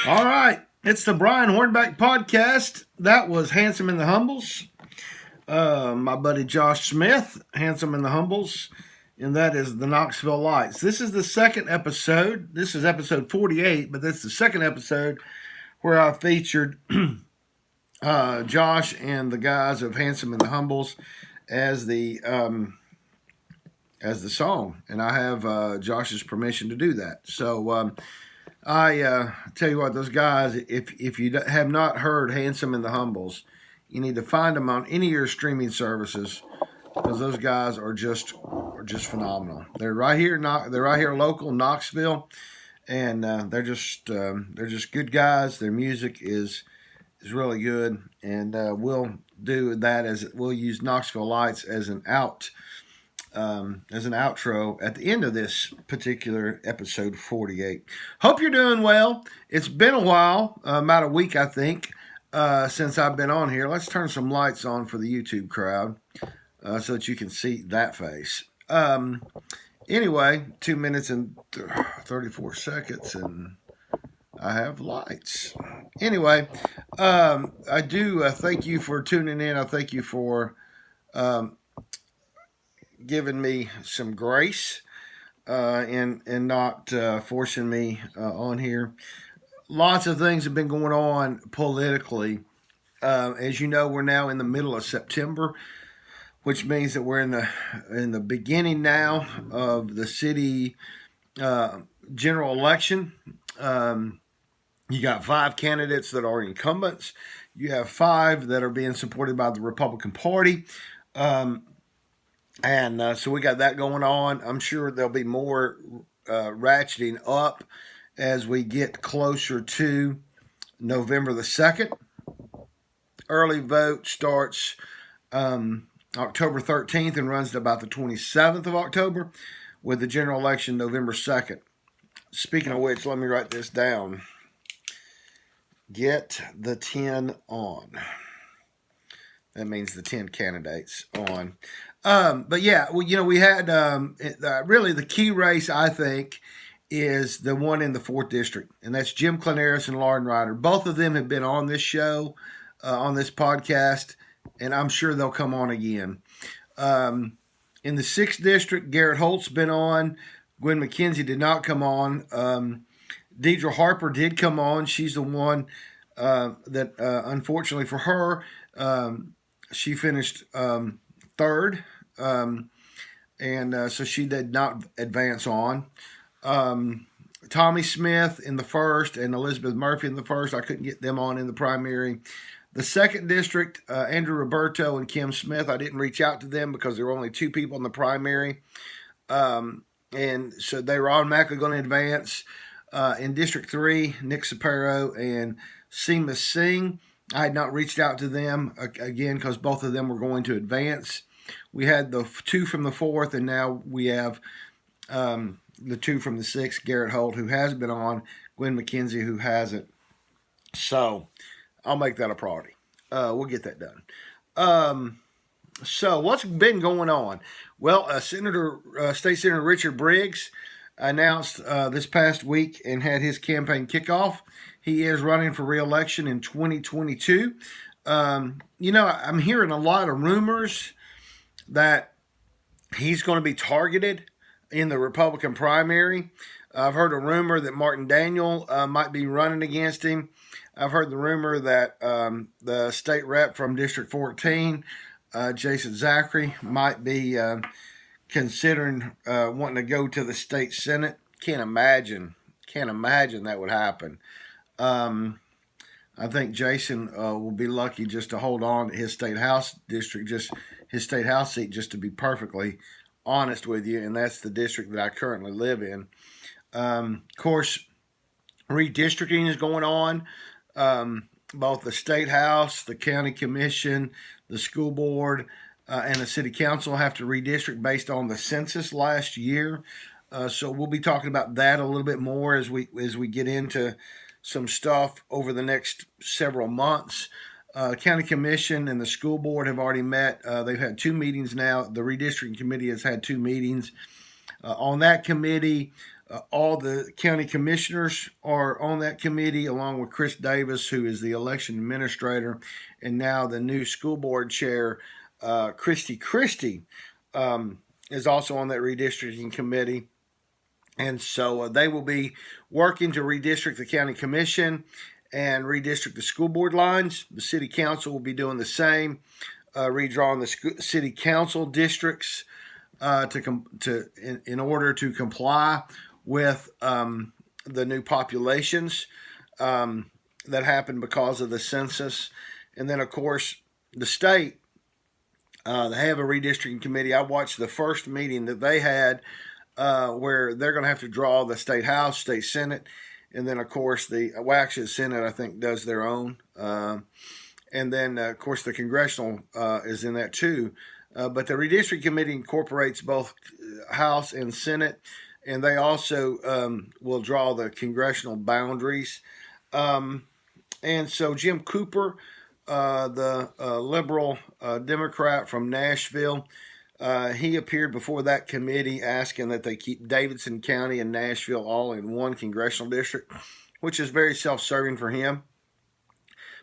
All right, it's the Brian Hornback podcast. That was Handsome in the Humbles. My buddy Josh Smith, Handsome in the Humbles, and that is the Knoxville Lights. This is the second episode. This is episode 48, but this is the second episode where I featured Josh and the guys of Handsome in the Humbles as the song, and I have Josh's permission to do that. So I tell you what, those guys, if you have not heard Handsome in the Humbles, you need to find them on any of your streaming services, because those guys are just phenomenal. They're right here, local, Knoxville, and they're just good guys. Their music is really good, and we'll do that we'll use Knoxville Lights as an outro at the end of this particular episode 48. Hope you're doing well. It's been a while, about a week, I think, since I've been on here. Let's turn some lights on for the YouTube crowd so that you can see that face. Anyway, 2 minutes and 34 seconds, and I have lights. Anyway, I do thank you for tuning in. I thank you for giving me some grace and not forcing me on here. Lots of things have been going on politically. As you know, we're now in the middle of September, which means that we're in the beginning now of the city general election. You got 5 candidates that are incumbents. You have 5 that are being supported by the Republican Party. And so we got that going on. I'm sure there'll be more ratcheting up as we get closer to November the 2nd. Early vote starts October 13th and runs to about the 27th of October, with the general election November 2nd. Speaking of which, let me write this down. Get the 10 on. That means the 10 candidates on. But yeah, well, we had really the key race, I think, is the one in the 4th district, and that's Jim Clanaris and Lauren Ryder. Both of them have been on this show, on this podcast, and I'm sure they'll come on again. In the 6th district, Garrett Holt's been on. Gwen McKenzie did not come on. Deidre Harper did come on. She's the one that, unfortunately for her, she finished 3rd. So she did not advance on. Tommy Smith in the 1st and Elizabeth Murphy in the 1st. I couldn't get them on in the primary. The 2nd district, Andrew Roberto and Kim Smith, I didn't reach out to them because there were only 2 people in the primary. And so they were automatically going to advance. In District 3, Nick Saparo and Seema Singh, I had not reached out to them again because both of them were going to advance. We had the 2 from the 4th, and now we have the 2 from the 6th, Garrett Holt, who has been on, Gwen McKenzie, who hasn't. So I'll make that a priority. We'll get that done. So what's been going on? Well, State Senator Richard Briggs announced this past week and had his campaign kickoff. He is running for re-election in 2022. I'm hearing a lot of rumors that he's going to be targeted in the Republican primary. I've heard a rumor that Martin Daniel might be running against him. I've heard the rumor that the state rep from District 14, Jason Zachary, might be considering wanting to go to the state senate. Can't imagine that would happen. I think Jason will be lucky just to hold on to his state house district, just his state house seat, just to be perfectly honest with you, and that's the district that I currently live in. Of course, redistricting is going on. both the state house, the county commission, the school board, and the city council have to redistrict based on the census last year. So we'll be talking about that a little bit more as we get into some stuff over the next several months. County commission and the school board have already met. They've had 2 meetings now. The redistricting committee has had 2 meetings. On that committee, all the county commissioners are on that committee, along with Chris Davis, who is the election administrator, and now the new school board chair, Christy Christie, is also on that redistricting committee. And so they will be working to redistrict the county commission and redistrict the school board lines. The city council will be doing the same, redrawing the city council districts in order to comply with the new populations that happened because of the census. And then, of course, the state, they have a redistricting committee. I watched the first meeting that they had where they're going to have to draw the state house, state senate, and then, of course, the Senate, I think, does their own. And then, of course, the congressional is in that too. But the redistricting committee incorporates both House and Senate, and they also will draw the congressional boundaries. And so Jim Cooper, the liberal Democrat from Nashville, he appeared before that committee asking that they keep Davidson County and Nashville all in one congressional district, which is very self-serving for him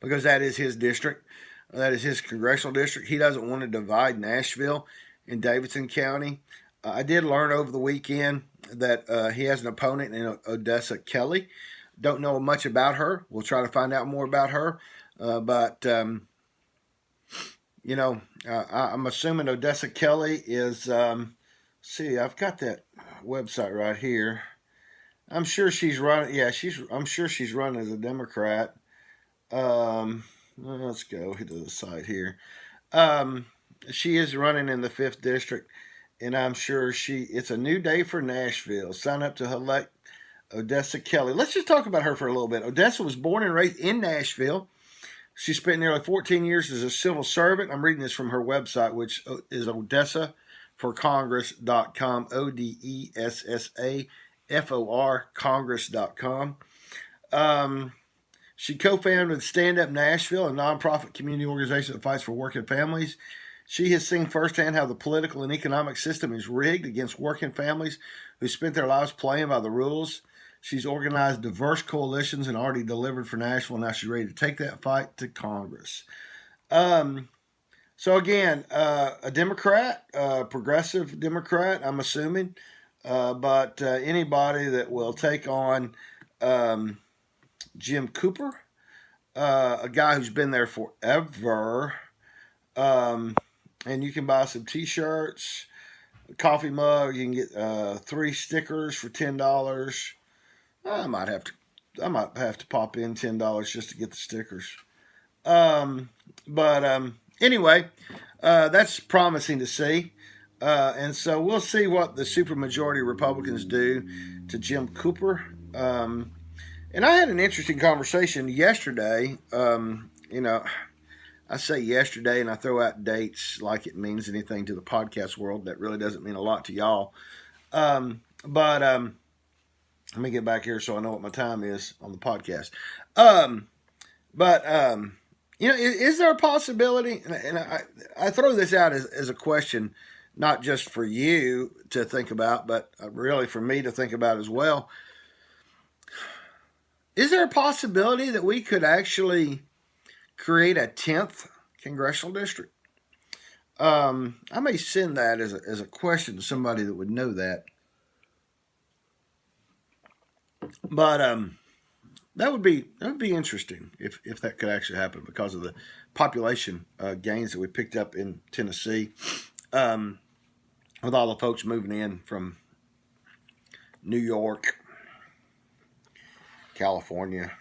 because that is his district. That is his congressional district. He doesn't want to divide Nashville and Davidson County. I did learn over the weekend that he has an opponent in Odessa, Kelly. Don't know much about her. We'll try to find out more about her. But I'm assuming Odessa Kelly is, see, I've got that website right here. I'm sure she's running. Yeah, I'm sure she's running as a Democrat. Let's go to the site here. She is running in the 5th district, and I'm sure it's a new day for Nashville. Sign up to elect Odessa Kelly. Let's just talk about her for a little bit. Odessa was born and raised in Nashville. She spent nearly 14 years as a civil servant. I'm reading this from her website, which is odessaforcongress.com, ODESSAFOR, congress.com. She co-founded Stand Up Nashville, a nonprofit community organization that fights for working families. She has seen firsthand how the political and economic system is rigged against working families who spent their lives playing by the rules. She's organized diverse coalitions and already delivered for Nashville. Now she's ready to take that fight to Congress. So again, a Democrat, progressive Democrat, I'm assuming. But anybody that will take on Jim Cooper, a guy who's been there forever. And you can buy some T-shirts, a coffee mug. You can get 3 stickers for $10. I might have to pop in $10 just to get the stickers. Anyway, that's promising to see. And so we'll see what the supermajority Republicans do to Jim Cooper. And I had an interesting conversation yesterday. I say yesterday and I throw out dates like it means anything to the podcast world. That really doesn't mean a lot to y'all. Let me get back here so I know what my time is on the podcast. Is there a possibility, and I throw this out as a question, not just for you to think about, but really for me to think about as well. Is there a possibility that we could actually create a 10th congressional district? I may send that as a question to somebody that would know that. But that would be interesting if that could actually happen because of the population gains that we picked up in Tennessee, with all the folks moving in from New York, California,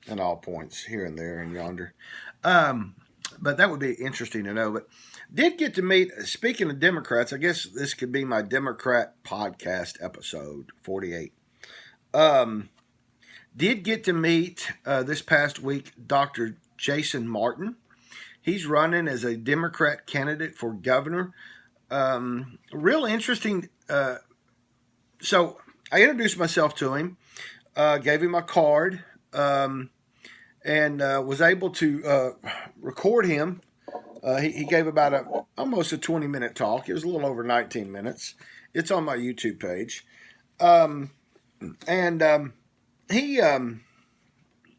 and all points here and there and yonder. But that would be interesting to know. But did get to meet, speaking of Democrats, I guess this could be my Democrat podcast episode 48. Did get to meet this past week Dr. Jason Martin. He's running as a Democrat candidate for governor. Real interesting. So I introduced myself to him, gave him my card, and was able to record him. He gave about almost a 20-minute talk. It was a little over 19 minutes. It's on my YouTube page. He,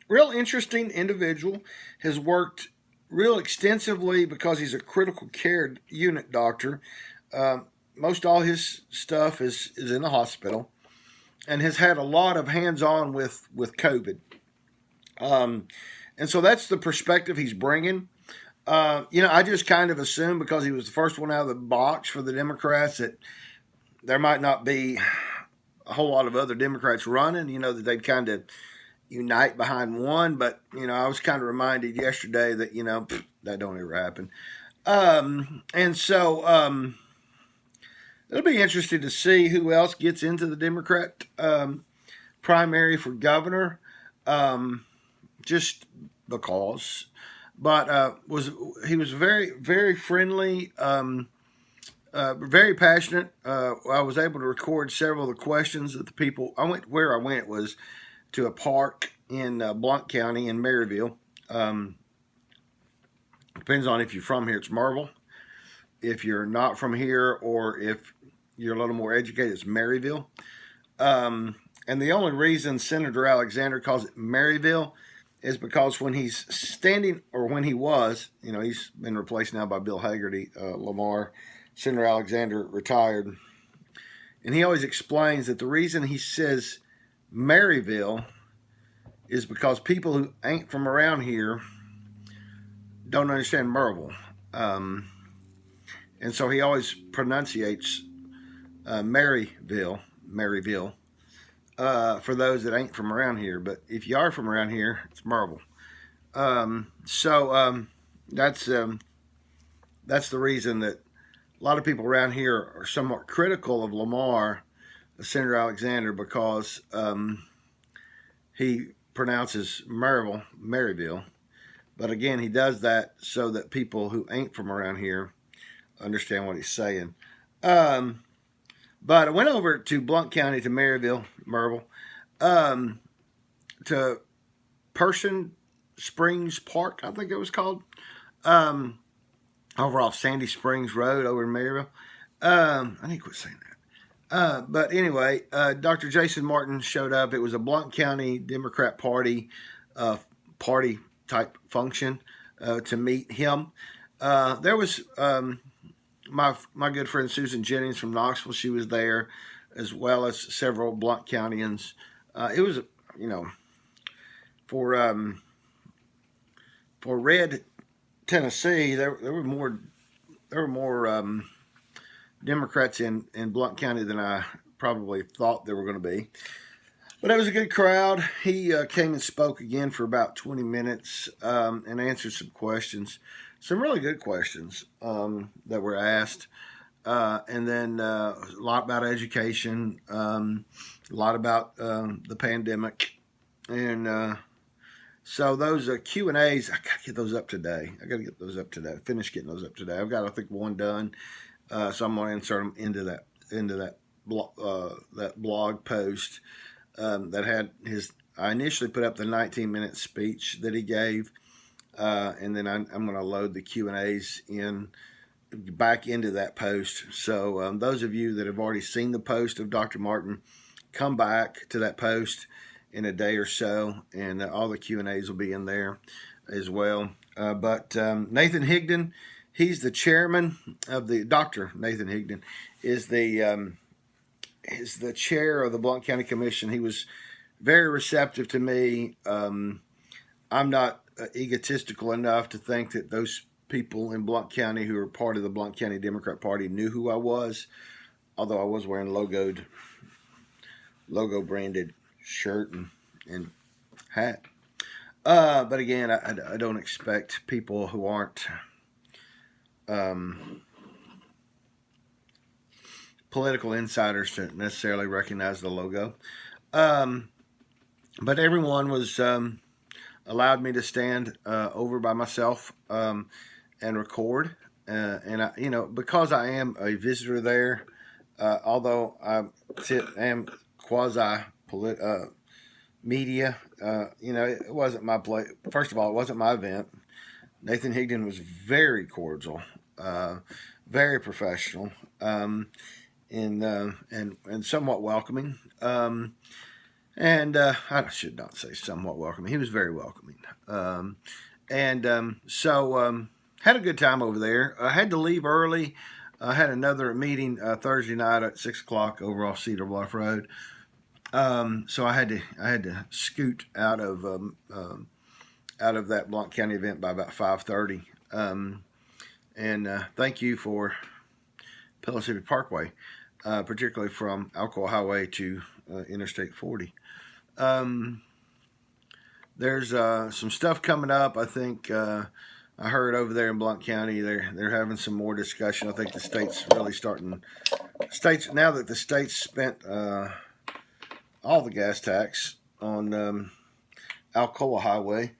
real interesting individual, has worked real extensively because he's a critical care unit doctor. Most all his stuff is in the hospital, and has had a lot of hands-on with COVID. And so that's the perspective he's bringing. I just kind of assumed because he was the first one out of the box for the Democrats that there might not be a whole lot of other Democrats running, that they'd kind of unite behind one. But, I was kind of reminded yesterday that, that don't ever happen. And so it'll be interesting to see who else gets into the Democrat primary for governor, just because. But he was very, very friendly, very passionate. I was able to record several of the questions that the people. Where I went was to a park in Blount County in Maryville. Depends on if you're from here. It's Marvel. If you're not from here, or if you're a little more educated, it's Maryville. And the only reason Senator Alexander calls it Maryville is because when he's standing, or when he was, he's been replaced now by Bill Hagerty, Lamar. Senator Alexander retired. And he always explains that the reason he says Maryville is because people who ain't from around here don't understand Maryville. And so he always pronunciates Maryville, for those that ain't from around here. But if you are from around here, it's Marvel. That's the reason that a lot of people around here are somewhat critical of Lamar, Senator Alexander, because he pronounces Maryville. But again, he does that so that people who ain't from around here understand what he's saying. But I went over to Blount County, to Maryville, to Person Springs Park, I think it was called, over off Sandy Springs Road over in Maryville. I need to quit saying that. But anyway, Dr. Jason Martin showed up. It was a Blount County Democrat Party type function to meet him. There was my good friend Susan Jennings from Knoxville. She was there, as well as several Blount Countyans. It was, for Red Tennessee, there were more Democrats in Blount County than I probably thought there were going to be. But it was a good crowd. He came and spoke again for about 20 minutes and answered some questions. Some really good questions that were asked. And then a lot about education, a lot about the pandemic. And so those Q&As, I got to get those up today. Finish getting those up today. I've got, I think, one done. So I'm going to insert them into that blog post that had his. I initially put up the 19-minute speech that he gave, and then I'm going to load the Q&As back into that post. So those of you that have already seen the post of Dr. Martin, come back to that post in a day or so, and all the Q&As will be in there as well. But Nathan Higdon, he's the chairman of the. Dr. Nathan Higdon is the chair of the Blount County Commission. He was very receptive to me. I'm not egotistical enough to think that those people in Blount County who are part of the Blount County Democrat Party knew who I was, although I was wearing logo branded shirt and hat. But again, I don't expect people who aren't political insiders to necessarily recognize the logo. but everyone was allowed me to stand over by myself and record. And I, because I am a visitor there, although I am quasi media, it wasn't my play. First of all, it wasn't my event. Nathan Higdon was very cordial, very professional, and somewhat welcoming. I should not say somewhat welcoming. He was very welcoming. So had a good time over there. I had to leave early. I had another meeting Thursday night at 6 o'clock over off Cedar Bluff Road. So I had to scoot out of that Blount County event by about 5:30. Thank you for Pellissippi Parkway, particularly from Alcoa Highway to Interstate 40. There's some stuff coming up. I think I heard over there in Blount County they're having some more discussion. I think the state's really starting. Now that the state's spent all the gas tax on Alcoa Highway,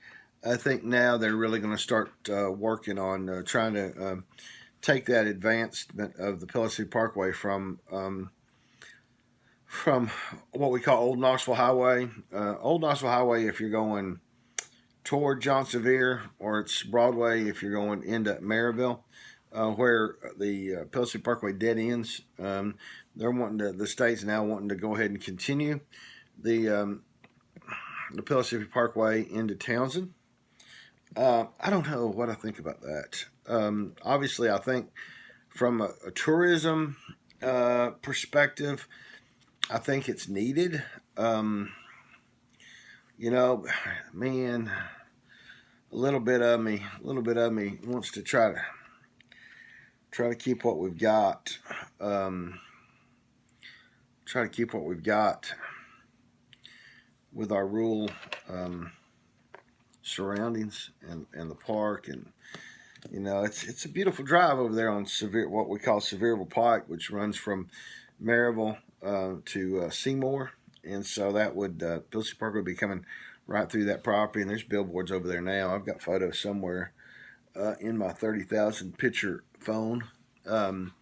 I think now they're really going to start working on trying to take that advancement of the Pellissippi Parkway from what we call Old Knoxville Highway. Old Knoxville Highway if you're going toward Johnsonville, or it's Broadway if you're going into Maryville, where the Pellissippi Parkway dead ends. The state's now wanting to go ahead and continue the Pellissippi Parkway into Townsend. I don't know what I think about that. Obviously, I think from a tourism perspective, I think it's needed. Man, a little bit of me wants to try to keep what we've got. Try to keep what we've got with our rural surroundings and the park, and it's a beautiful drive over there on what we call Sevierville Pike, which runs from Maryville to Seymour, and so that would Pellissippi Park would be coming right through that property, and there's billboards over there now. I've got photos somewhere in my 30,000 picture phone of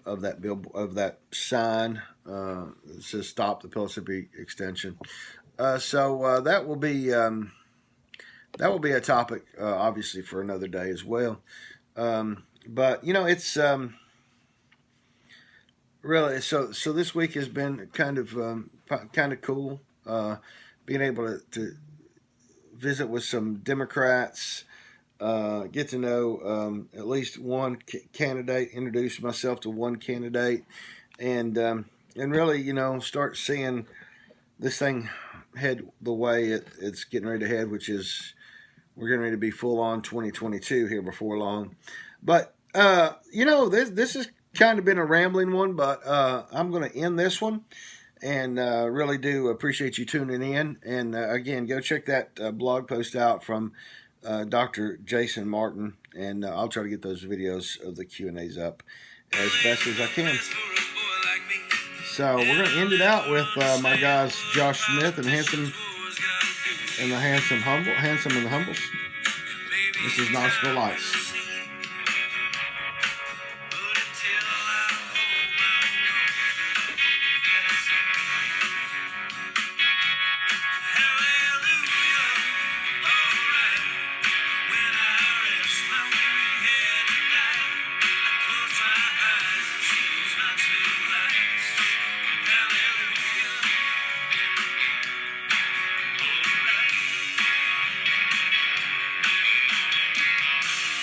that sign that says "Stop the Pellissippi Extension." So that will be a topic, obviously, for another day as well. But it's really so. This week has been kind of cool. Being able to visit with some Democrats, get to know at least one candidate, introduce myself to one candidate, and really, start seeing this thing head the way it's getting ready to head, which is we're getting ready to be full on 2022 here before long. But this has kind of been a rambling one, but I'm going to end this one. And really do appreciate you tuning in. And again, go check that blog post out from Dr. Jason Martin. And I'll try to get those videos of the Q&As up as best as I can. So we're going to end it out with my guys Josh Smith and Handsome and the Handsome and the Humbles. This is Knoxville Lights.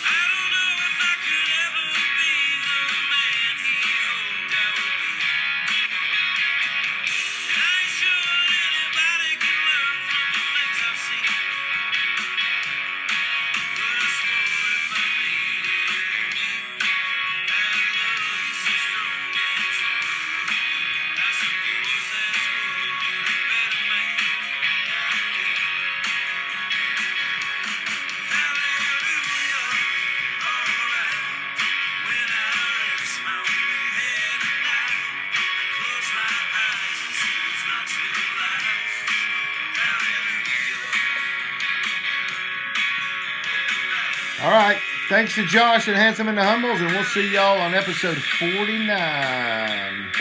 I Thanks to Josh and Handsome and the Humbles, and we'll see y'all on episode 49.